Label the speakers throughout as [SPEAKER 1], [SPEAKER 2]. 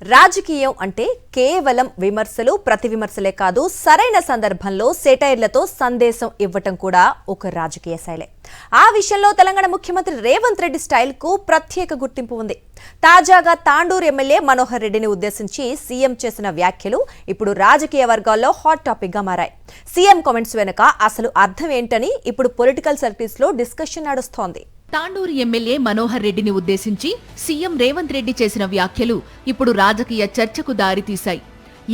[SPEAKER 1] రాజకీయం అంటే కేవలం విమర్శలు ప్రతి విమర్శలే కాదు సరైన సందర్భంలో సెటైర్లతో సందేశం ఇవ్వటం కూడా ఒక రాజకీయ శైలే. ఆ విషయంలో తెలంగాణ ముఖ్యమంత్రి రేవంత్ రెడ్డి స్టైల్ కు ప్రత్యేక గుర్తింపు ఉంది. తాజాగా తాండూరు ఎమ్మెల్యే మనోహర్ రెడ్డిని ఉద్దేశించి సీఎం చేసిన వ్యాఖ్యలు ఇప్పుడు రాజకీయ వర్గాల్లో హాట్ టాపిక్ గా మారాయి. సీఎం కామెంట్స్ వెనుక అసలు అర్థం ఏంటని ఇప్పుడు పొలిటికల్ సర్కిల్స్ లో డిస్కషన్ నడుస్తోంది.
[SPEAKER 2] తాండూరు ఎమ్మెల్యే మనోహర్ రెడ్డిని ఉద్దేశించి సీఎం రేవంత్ రెడ్డి చేసిన వ్యాఖ్యలు ఇప్పుడు రాజకీయ చర్చకు దారితీశాయి.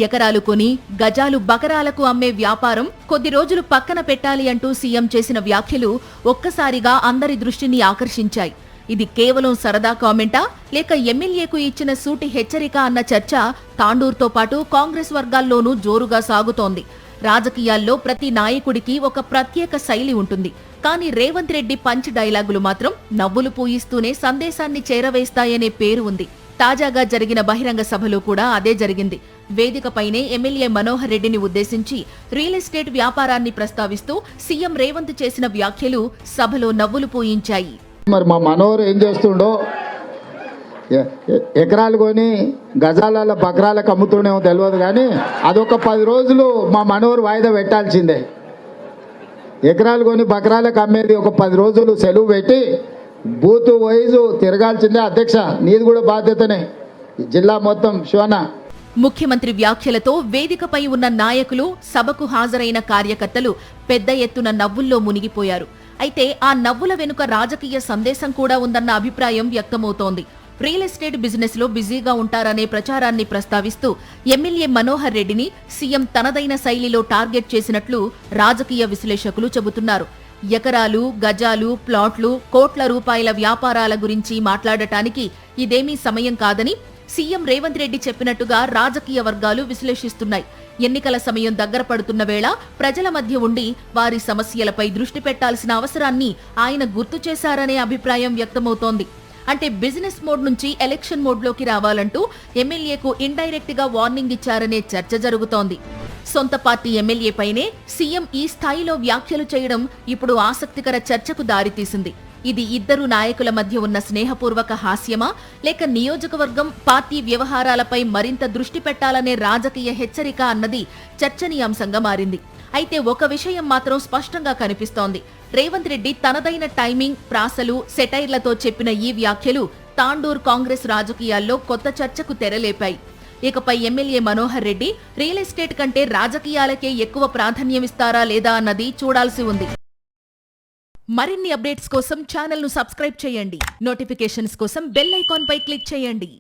[SPEAKER 2] ఎకరాలు కొని గజాలు బకరాలకు అమ్మే వ్యాపారం కొద్ది రోజులు పక్కన పెట్టాలి అంటూ సీఎం చేసిన వ్యాఖ్యలు ఒక్కసారిగా అందరి దృష్టిని ఆకర్షించాయి. ఇది కేవలం సరదా కామెంటా లేక ఎమ్మెల్యేకు ఇచ్చిన సూటి హెచ్చరిక అన్న చర్చ తాండూరుతో పాటు కాంగ్రెస్ వర్గాల్లోనూ జోరుగా సాగుతోంది. రాజకీయాల్లో ప్రతి నాయకుడికి ఒక ప్రత్యేక శైలి ఉంటుంది. కానీ రేవంత్ రెడ్డి పంచ్ డైలాగులు మాత్రం నవ్వులు పూయిస్తూనే సందేశాన్ని చేరవేస్తాయనే పేరు ఉంది. తాజాగా జరిగిన బహిరంగ సభలో కూడా అదే జరిగింది. వేదికపైనే ఎమ్మెల్యే మనోహర్ రెడ్డిని ఉద్దేశించి రియల్ ఎస్టేట్ వ్యాపారాన్ని ప్రస్తావిస్తూ సీఎం రేవంత్ చేసిన వ్యాఖ్యలు సభలో నవ్వులు పూయించాయి.
[SPEAKER 3] మరి మా మనోహర్ ఏం చేస్తుండో ఎకరాలు కొని గజాల బకరాలకు అమ్ముతుండేమో తెలియదు, కానీ అదొక 10 రోజులు మా మనోహర్ వాయిదా పెట్టాల్సిందే. ఎకరాలు కొని బకరాలకు అమ్మేది ఒక 10 రోజులు సెలవు పెట్టి బూత్ వైజు తిరగాల్సిందే. అధ్యక్ష, నీది కూడా బాధ్యతనే, జిల్లా మొత్తం శివన.
[SPEAKER 2] ముఖ్యమంత్రి వ్యాఖ్యలతో వేదికపై ఉన్న నాయకులు, సభకు హాజరైన కార్యకర్తలు పెద్ద ఎత్తున నవ్వుల్లో మునిగిపోయారు. అయితే ఆ నవ్వుల వెనుక రాజకీయ సందేశం కూడా ఉందన్న అభిప్రాయం వ్యక్తమవుతోంది. రియల్ ఎస్టేట్ బిజినెస్ లో బిజీగా ఉంటారనే ప్రచారాన్ని ప్రస్తావిస్తూ ఎమ్మెల్యే మనోహర్ రెడ్డిని సీఎం తనదైన శైలిలో టార్గెట్ చేసినట్లు రాజకీయ విశ్లేషకులు చెబుతున్నారు. ఎకరాలు, గజాలు, ప్లాట్లు, కోట్ల రూపాయల వ్యాపారాల గురించి మాట్లాడటానికి ఇదేమీ సమయం కాదని సీఎం రేవంత్ రెడ్డి చెప్పినట్టుగా రాజకీయ వర్గాలు విశ్లేషిస్తున్నాయి. ఎన్నికల సమయం దగ్గర పడుతున్న వేళ ప్రజల మధ్య ఉండి వారి సమస్యలపై దృష్టి పెట్టాల్సిన అవసరాన్ని ఆయన గుర్తు చేశారనే అభిప్రాయం వ్యక్తమవుతోంది. అంటే బిజినెస్ మోడ్ నుంచి ఎలక్షన్ మోడ్లోకి రావాలంటూ ఎమ్మెల్యేకు ఇండైరెక్ట్ గా వార్నింగ్ ఇచ్చారనే చర్చ జరుగుతోంది. సొంత పార్టీ ఎమ్మెల్యేపైనే సీఎం ఈ స్థాయిలో వ్యాఖ్యలు చేయడం ఇప్పుడు ఆసక్తికర చర్చకు దారితీసింది. ఇది ఇద్దరు నాయకుల మధ్య ఉన్న స్నేహపూర్వక హాస్యమా లేక నియోజకవర్గం, పార్టీ వ్యవహారాలపై మరింత దృష్టి పెట్టాలనే రాజకీయ హెచ్చరిక అన్నది చర్చనీయాంశంగా మారింది. అయితే ఒక విషయం మాత్రం స్పష్టంగా కనిపిస్తోంది. రేవంత్ రెడ్డి తనదైన టైమింగ్, ప్రాసలు, సెటైర్లతో చెప్పిన ఈ వ్యాఖ్యలు తాండూర్ కాంగ్రెస్ రాజకీయాల్లో కొత్త చర్చకు తెరలేపాయి. ఇకపై MLA Manohar Reddy real estate కంటే రాజకీయాలకే ఎక్కువ ప్రాధాన్యమిస్తారా లేదా అన్నది చూడాల్సి ఉంది. మరిన్ని అప్డేట్స్ కోసం ఛానల్ ను సబ్స్క్రైబ్ చేయండి. నోటిఫికేషన్స్ కోసం బెల్ ఐకాన్ పై క్లిక్ చేయండి.